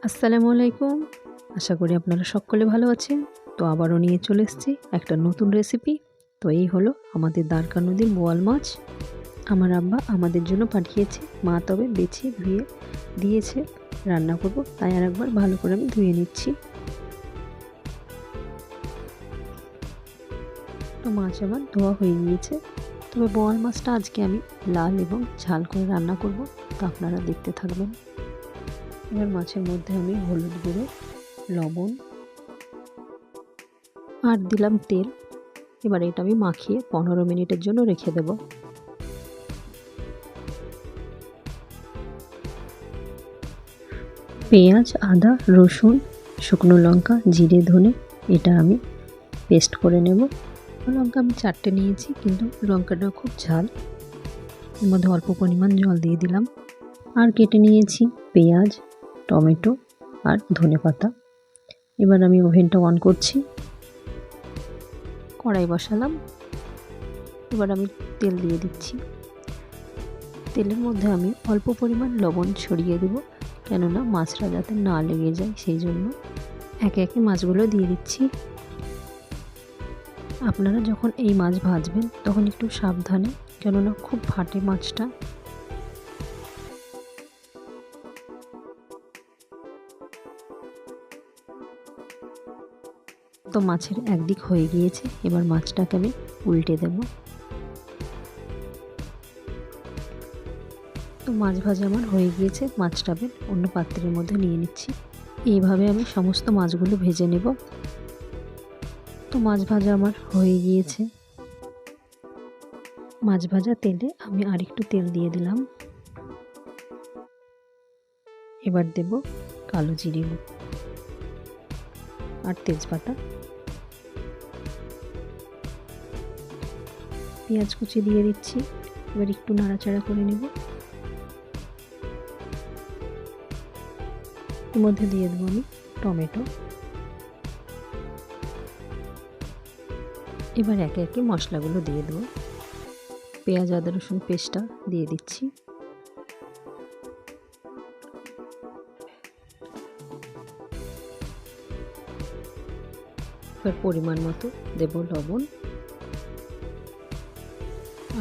আসসালামু আলাইকুম। আশা করি আপনারা সকলে ভালো আছেন। তো আবারও নিয়ে চলে এসেছি একটা নতুন রেসিপি। তো এই হলো আমাদের দ্বারকা নদীর বোয়াল মাছ। আমার আব্বা আমাদের জন্য পাঠিয়েছে, মা তবে বেছে ধুয়ে দিয়েছে, রান্না করব তাই আর একবার ভালো করে আমি ধুয়ে নিচ্ছি। তো মাছ আমার ধোয়া হয়ে গিয়েছে, তবে বোয়াল মাছটা আজকে আমি লাল এবং ঝাল করে রান্না করব, তো আপনারা দেখতে থাকবেন। এবার মাছের মধ্যে আমি হলুদ গুঁড়ো, লবণ আর দিলাম তেল। এবার এটা আমি মাখিয়ে 15 মিনিটের জন্য রেখে দেব। পেঁয়াজ, আদা, রসুন, শুকনো লঙ্কা, জিরে, ধনে এটা আমি পেস্ট করে নেব। লঙ্কা আমি 4টে নিয়েছি, কিন্তু লঙ্কাটা খুব ঝাল। এর মধ্যে অল্প পরিমাণ জল দিয়ে দিলাম। আর কেটে নিয়েছি পেঁয়াজ, টমেটো আর ধনেপাতা। এবার আমি ওভেনটা অন করছি, কড়াই বসালাম। এবার আমি তেল দিয়ে দিচ্ছি। তেলের মধ্যে আমি অল্প পরিমাণ লবণ ছড়িয়ে দেব, কেননা মাছটা যাতে না লেগে যায়, সেই জন্য একে একে মাছগুলো দিয়ে দিচ্ছি। আপনারা যখন এই মাছ ভাজবেন তখন একটু সাবধানে, কেননা খুব ফাটে মাছটা। তো মাছের একদিক হয়ে গিয়েছে, এবার মাছটাকে আমি উল্টে দেব। তো মাছ ভাজা আমার হয়ে গিয়েছে, মাছটা আমি অন্য পাত্রের মধ্যে নিয়ে নিচ্ছি। এইভাবে আমি সমস্ত মাছগুলো ভেজে নেব। তো মাছ ভাজা আমার হয়ে গিয়েছে। মাছ ভাজা তেলে আমি আরেকটু তেল দিয়ে দিলাম। এবার দেব কালো জিরে আর তেজপাতা। পেঁয়াজ কুচি দিয়ে দিচ্ছি। এবার একটু নাড়াচাড়া করে নেব। এর মধ্যে দিয়ে দেবো আমি টমেটো। এবার একে একে মশলাগুলো দিয়ে দেবো। পেঁয়াজ, আদা, রসুন পেস্টটা দিয়ে দিচ্ছি। এবার পরিমাণ মতো দেব লবণ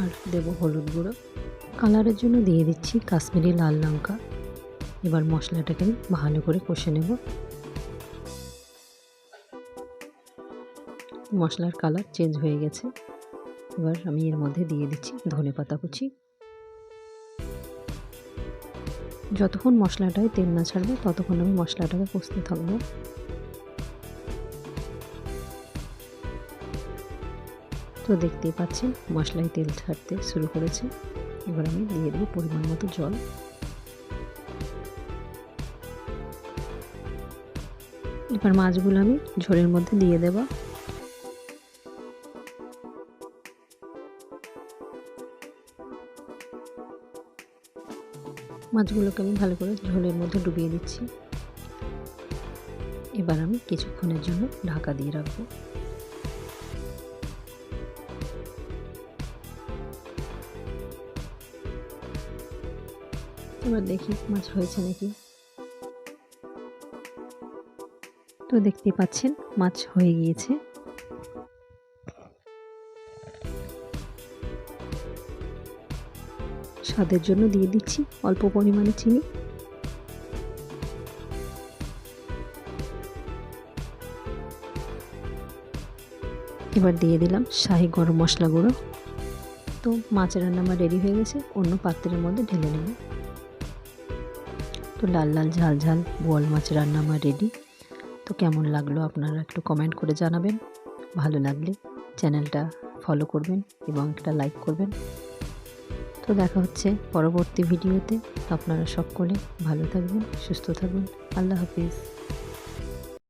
আর দেব হলুদ গুঁড়ো। কালারের জন্য দিয়ে দিচ্ছি কাশ্মীরি লাল লঙ্কা। এবার মশলাটাকে আমি ভালো করে কষে নেব। মশলার কালার চেঞ্জ হয়ে গেছে। এবার আমি এর মধ্যে দিয়ে দিচ্ছি ধনেপাতা কুচি। যতক্ষণ মশলাটায় তেল না ছাড়বে ততক্ষণ আমি মশলাটাকে কষতে থাকবো। তো দেখতেই পাচ্ছেন মশলায় তেল ছাড়তে শুরু করেছে। এবার আমি দিয়ে দেবো পরিমাণ মতো জল। এবার মাছগুলো আমি ঝোলের মধ্যে দিয়ে দেব। মাছগুলোকে আমি ভালো করে ঝোলের মধ্যে ডুবিয়ে দিচ্ছি। এবার আমি কিছুক্ষণের জন্য ঢাকা দিয়ে রাখবো। এবার দেখি মাছ হয়েছে নাকি। তো দেখতে পাচ্ছেন মাছ হয়ে গিয়েছে। স্বাদের জন্য দিয়ে দিচ্ছি অল্প পরিমাণে চিনি। এবার দিয়ে দিলাম শাহি গরম মশলা গুঁড়ো। তো মাছের রান্না আমার রেডি হয়ে গেছে, অন্য পাত্রের মধ্যে ঢেলে নেব। তো লাল লাল ঝাল ঝাল বোয়াল মাছ রান্না আমার রেডি। তো কেমন লাগলো আপনারা একটু কমেন্ট করে জানাবেন। ভালো লাগলে চ্যানেলটা ফলো করবেন এবং একটা লাইক করবেন। তো দেখা হচ্ছে পরবর্তী ভিডিওতে। আপনারা সকলে ভালো থাকবেন, সুস্থ থাকবেন। আল্লাহ হাফিজ।